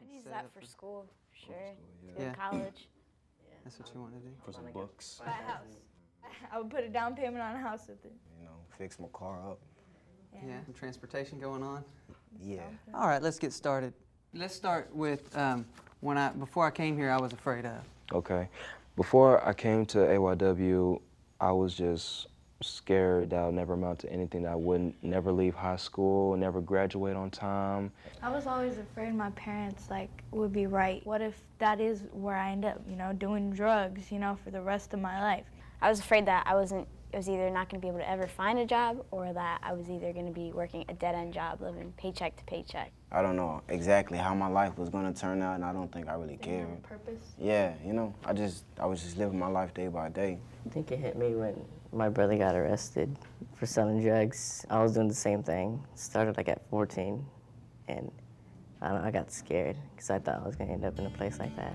I'd use that for school, for sure. Yeah. To college. That's what you want to do? For some books. Buy a house. I would put a down payment on a house with it. You know, fix my car up. Yeah, some transportation going on? Yeah. All right, let's get started. Let's start with before I came here, I was afraid of. Okay. Before I came to AYW, I was just scared that I would never amount to anything, that I wouldn't never leave high school, never graduate on time. I was always afraid my parents would be right. What if that is where I end up, doing drugs, for the rest of my life? I was afraid that it was either not going to be able to ever find a job, or that I was either going to be working a dead-end job, living paycheck to paycheck. I don't know exactly how my life was going to turn out, and I don't think I really cared. No purpose? Yeah, I was just living my life day by day. I think it hit me when my brother got arrested for selling drugs. I was doing the same thing. Started at 14, and I don't know, I got scared because I thought I was going to end up in a place like that.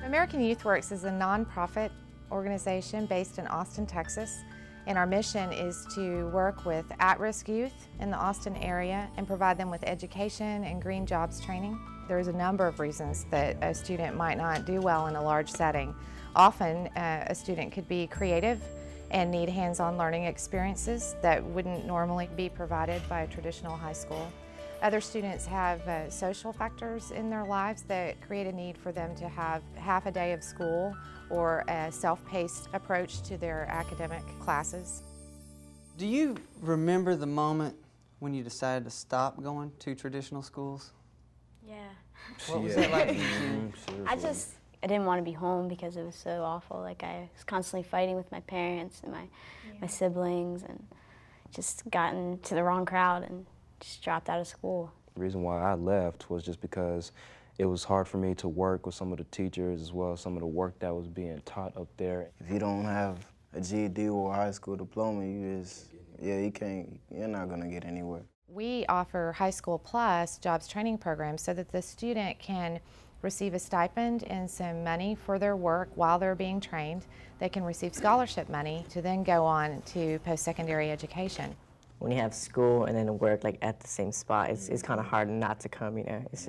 American YouthWorks is a nonprofit organization based in Austin, Texas, and our mission is to work with at-risk youth in the Austin area and provide them with education and green jobs training. There's a number of reasons that a student might not do well in a large setting. Often, a student could be creative and need hands-on learning experiences that wouldn't normally be provided by a traditional high school. Other students have social factors in their lives that create a need for them to have half a day of school or a self-paced approach to their academic classes. Do you remember the moment when you decided to stop going to traditional schools? Yeah. What was that like? I didn't want to be home because it was so awful. I was constantly fighting with my parents and my siblings, and just gotten to the wrong crowd and just dropped out of school. The reason why I left was just because it was hard for me to work with some of the teachers, as well as some of the work that was being taught up there. If you don't have a GED or a high school diploma, you're not gonna get anywhere. We offer High School Plus jobs training programs so that the student can receive a stipend and some money for their work while they're being trained. They can receive scholarship money to then go on to post-secondary education. When you have school and then work at the same spot, it's kind of hard not to come, It's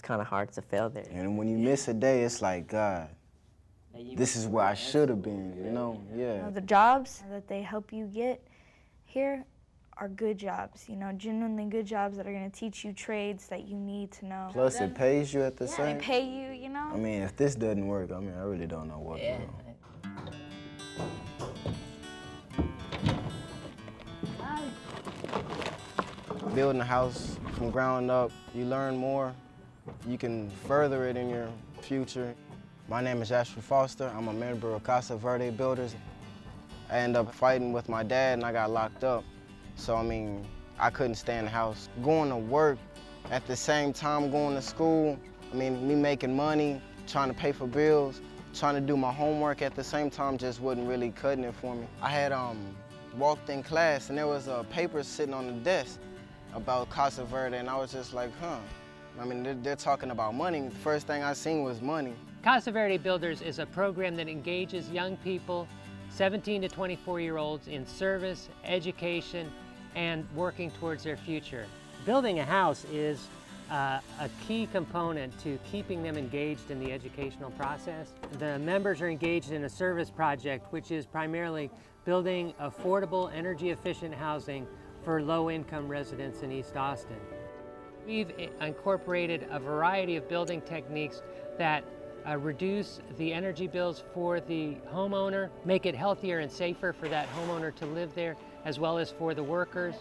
kind of hard to fail there. And when you miss a day, it's like, God, this is where I should have been, yeah. The jobs that they help you get here are good jobs, genuinely good jobs that are going to teach you trades that you need to know. Plus, it pays you at the same. They pay you, I mean, if this doesn't work, I really don't know what to do. Building a house from ground up, you learn more. You can further it in your future. My name is Ashley Foster. I'm a member of Casa Verde Builders. I ended up fighting with my dad and I got locked up. So, I couldn't stay in the house. Going to work at the same time going to school, me making money, trying to pay for bills, trying to do my homework at the same time just wasn't really cutting it for me. I had walked in class and there was a paper sitting on the desk about Casa Verde, and I was just like, they're talking about money. The first thing I seen was money. Casa Verde Builders is a program that engages young people, 17 to 24-year-olds, in service, education, and working towards their future. Building a house is a key component to keeping them engaged in the educational process. The members are engaged in a service project, which is primarily building affordable, energy-efficient housing for low-income residents in East Austin. We've incorporated a variety of building techniques that reduce the energy bills for the homeowner, make it healthier and safer for that homeowner to live there, as well as for the workers,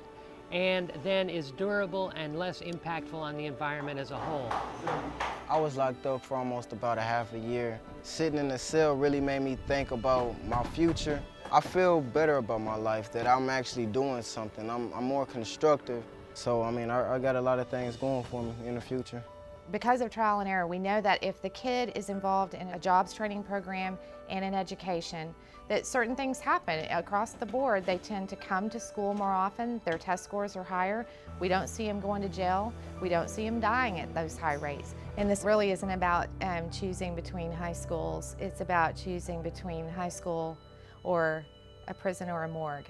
and then is durable and less impactful on the environment as a whole. I was locked up for almost about a half a year. Sitting in the cell really made me think about my future. I feel better about my life, that I'm actually doing something. I'm more constructive. So, I got a lot of things going for me in the future. Because of trial and error, we know that if the kid is involved in a jobs training program and in education, that certain things happen across the board. They tend to come to school more often, their test scores are higher, we don't see them going to jail, we don't see them dying at those high rates. And this really isn't about choosing between high schools, it's about choosing between high school or a prison or a morgue.